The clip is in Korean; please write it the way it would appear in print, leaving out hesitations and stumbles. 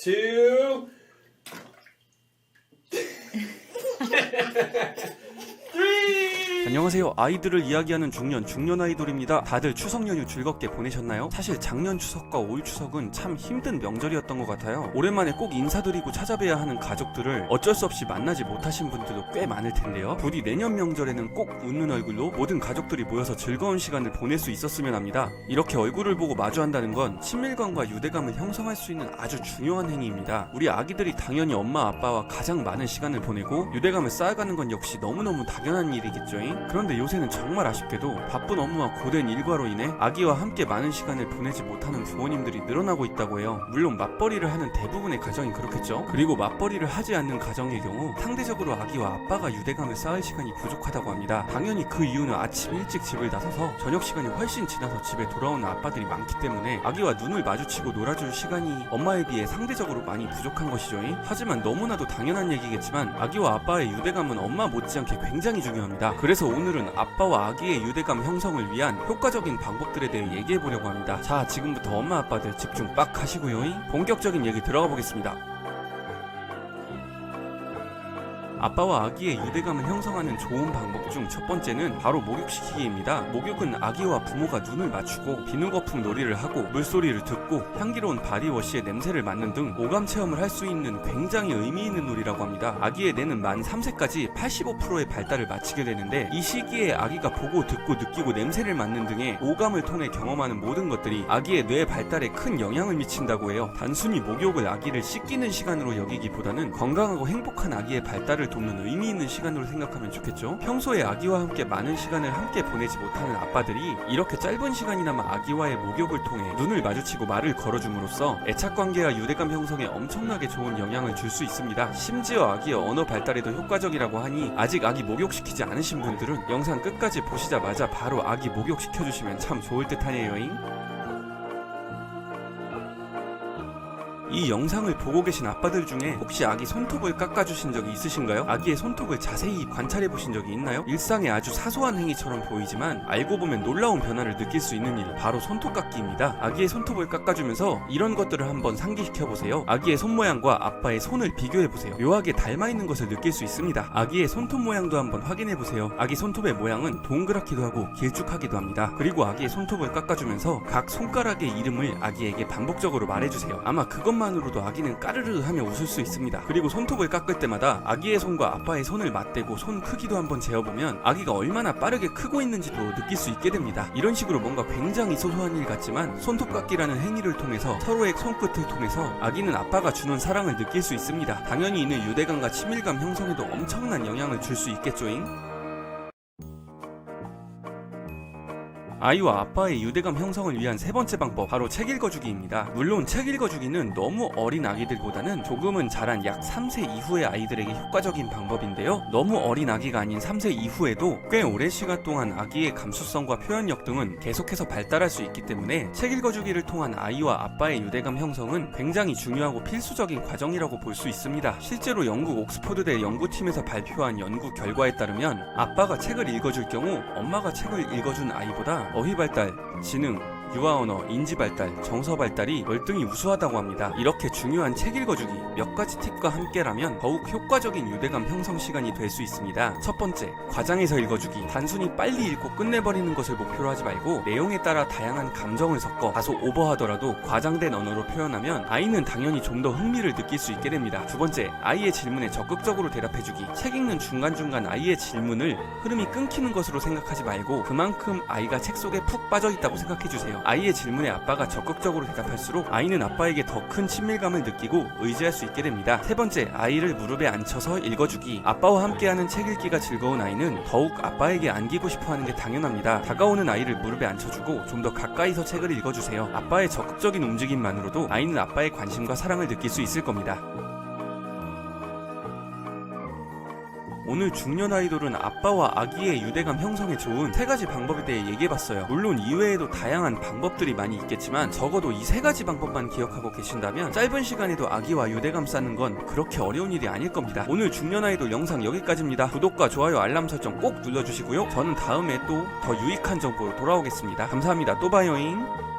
2, 3. 안녕하세요. 아이들을 이야기하는 중년 아이돌입니다. 다들 추석 연휴 즐겁게 보내셨나요? 사실 작년 추석과 올 추석은 참 힘든 명절이었던 것 같아요. 오랜만에 꼭 인사드리고 찾아뵈야 하는 가족들을 어쩔 수 없이 만나지 못하신 분들도 꽤 많을 텐데요. 부디 내년 명절에는 꼭 웃는 얼굴로 모든 가족들이 모여서 즐거운 시간을 보낼 수 있었으면 합니다. 이렇게 얼굴을 보고 마주한다는 건 친밀감과 유대감을 형성할 수 있는 아주 중요한 행위입니다. 우리 아기들이 당연히 엄마 아빠와 가장 많은 시간을 보내고 유대감을 쌓아가는 건 역시 너무너무 당연한 일이겠죠. 그런데 요새는 정말 아쉽게도 바쁜 업무와 고된 일과로 인해 아기와 함께 많은 시간을 보내지 못하는 부모님들이 늘어나고 있다고 해요. 물론 맞벌이를 하는 대부분의 가정이 그렇겠죠. 그리고 맞벌이를 하지 않는 가정의 경우 상대적으로 아기와 아빠가 유대감을 쌓을 시간이 부족하다고 합니다. 당연히 그 이유는 아침 일찍 집을 나서서 저녁 시간이 훨씬 지나서 집에 돌아오는 아빠들이 많기 때문에 아기와 눈을 마주치고 놀아줄 시간이 엄마에 비해 상대적으로 많이 부족한 것이죠. 하지만 너무나도 당연한 얘기겠지만 아기와 아빠의 유대감은 엄마 못지않게 굉장히 중요합니다. 그래서 오늘은 아빠와 아기의 유대감 형성을 위한 효과적인 방법들에 대해 얘기해보려고 합니다. 자, 지금부터 엄마 아빠들 집중 빡 하시고요. 본격적인 얘기 들어가 보겠습니다. 아빠와 아기의 유대감을 형성하는 좋은 방법 중 첫 번째는 바로 목욕시키기입니다. 목욕은 아기와 부모가 눈을 맞추고 비누거품 놀이를 하고 물소리를 듣고 향기로운 바디워시의 냄새를 맡는 등 오감 체험을 할 수 있는 굉장히 의미 있는 놀이라고 합니다. 아기의 뇌는 만 3세까지 85%의 발달을 마치게 되는데 이 시기에 아기가 보고 듣고 느끼고 냄새를 맡는 등의 오감을 통해 경험하는 모든 것들이 아기의 뇌 발달에 큰 영향을 미친다고 해요. 단순히 목욕을 아기를 씻기는 시간으로 여기기보다는 건강하고 행복한 아기의 발달을 돕는 의미 있는 시간으로 생각하면 좋겠죠. 평소에 아기와 함께 많은 시간을 함께 보내지 못하는 아빠들이 이렇게 짧은 시간이나마 아기와의 목욕을 통해 눈을 마주치고 말을 걸어줌으로써 애착관계와 유대감 형성에 엄청나게 좋은 영향을 줄 수 있습니다. 심지어 아기의 언어 발달에도 효과적이라고 하니 아직 아기 목욕시키지 않으신 분들은 영상 끝까지 보시자마자 바로 아기 목욕시켜주시면 참 좋을 듯 하네요. 이 영상을 보고 계신 아빠들 중에 혹시 아기 손톱을 깎아주신 적이 있으신가요? 아기의 손톱을 자세히 관찰해보신 적이 있나요? 일상의 아주 사소한 행위처럼 보이지만 알고 보면 놀라운 변화를 느낄 수 있는 일, 바로 손톱 깎기입니다. 아기의 손톱을 깎아주면서 이런 것들을 한번 상기시켜보세요. 아기의 손 모양과 아빠의 손을 비교해보세요. 묘하게 닮아있는 것을 느낄 수 있습니다. 아기의 손톱 모양도 한번 확인해보세요. 아기 손톱의 모양은 동그랗기도 하고 길쭉하기도 합니다. 그리고 아기의 손톱을 깎아주면서 각 손가락의 이름을 아기에게 반복적으로 말해주세요. 아마 그것만으로도 아기는 까르르 하며 웃을 수 있습니다. 그리고 손톱을 깎을 때마다 아기의 손과 아빠의 손을 맞대고 손 크기도 한번 재어보면 아기가 얼마나 빠르게 크고 있는지도 느낄 수 있게 됩니다. 이런 식으로 뭔가 굉장히 소소한 일 같지만 손톱 깎기라는 행위를 통해서 서로의 손끝을 통해서 아기는 아빠가 주는 사랑을 느낄 수 있습니다. 당연히 이는 유대감과 친밀감 형성에도 엄청난 영향을 줄 수 있겠죠잉? 아이와 아빠의 유대감 형성을 위한 세 번째 방법, 바로 책 읽어주기입니다. 물론 책 읽어주기는 너무 어린 아기들보다는 조금은 자란 약 3세 이후의 아이들에게 효과적인 방법인데요. 너무 어린 아기가 아닌 3세 이후에도 꽤 오랜 시간 동안 아기의 감수성과 표현력 등은 계속해서 발달할 수 있기 때문에 책 읽어주기를 통한 아이와 아빠의 유대감 형성은 굉장히 중요하고 필수적인 과정이라고 볼 수 있습니다. 실제로 영국 옥스퍼드대 연구팀에서 발표한 연구 결과에 따르면 아빠가 책을 읽어줄 경우 엄마가 책을 읽어준 아이보다 어휘 발달, 지능, 유아 언어, 인지 발달, 정서 발달이 월등히 우수하다고 합니다. 이렇게 중요한 책 읽어주기 몇 가지 팁과 함께라면 더욱 효과적인 유대감 형성 시간이 될 수 있습니다. 첫 번째, 과장해서 읽어주기. 단순히 빨리 읽고 끝내버리는 것을 목표로 하지 말고 내용에 따라 다양한 감정을 섞어 다소 오버하더라도 과장된 언어로 표현하면 아이는 당연히 좀 더 흥미를 느낄 수 있게 됩니다. 두 번째, 아이의 질문에 적극적으로 대답해주기. 책 읽는 중간중간 아이의 질문을 흐름이 끊기는 것으로 생각하지 말고 그만큼 아이가 책 속에 푹 빠져있다고 생각해주세요. 아이의 질문에 아빠가 적극적으로 대답할수록 아이는 아빠에게 더 큰 친밀감을 느끼고 의지할 수 있게 됩니다. 세 번째, 아이를 무릎에 앉혀서 읽어주기. 아빠와 함께하는 책 읽기가 즐거운 아이는 더욱 아빠에게 안기고 싶어하는 게 당연합니다. 다가오는 아이를 무릎에 앉혀주고 좀 더 가까이서 책을 읽어주세요. 아빠의 적극적인 움직임만으로도 아이는 아빠의 관심과 사랑을 느낄 수 있을 겁니다. 오늘 중년 아이돌은 아빠와 아기의 유대감 형성에 좋은 세 가지 방법에 대해 얘기해봤어요. 물론 이외에도 다양한 방법들이 많이 있겠지만 적어도 이 세 가지 방법만 기억하고 계신다면 짧은 시간에도 아기와 유대감 쌓는 건 그렇게 어려운 일이 아닐 겁니다. 오늘 중년 아이돌 영상 여기까지입니다. 구독과 좋아요, 알람 설정 꼭 눌러주시고요. 저는 다음에 또 더 유익한 정보로 돌아오겠습니다. 감사합니다. 또 봐요잉.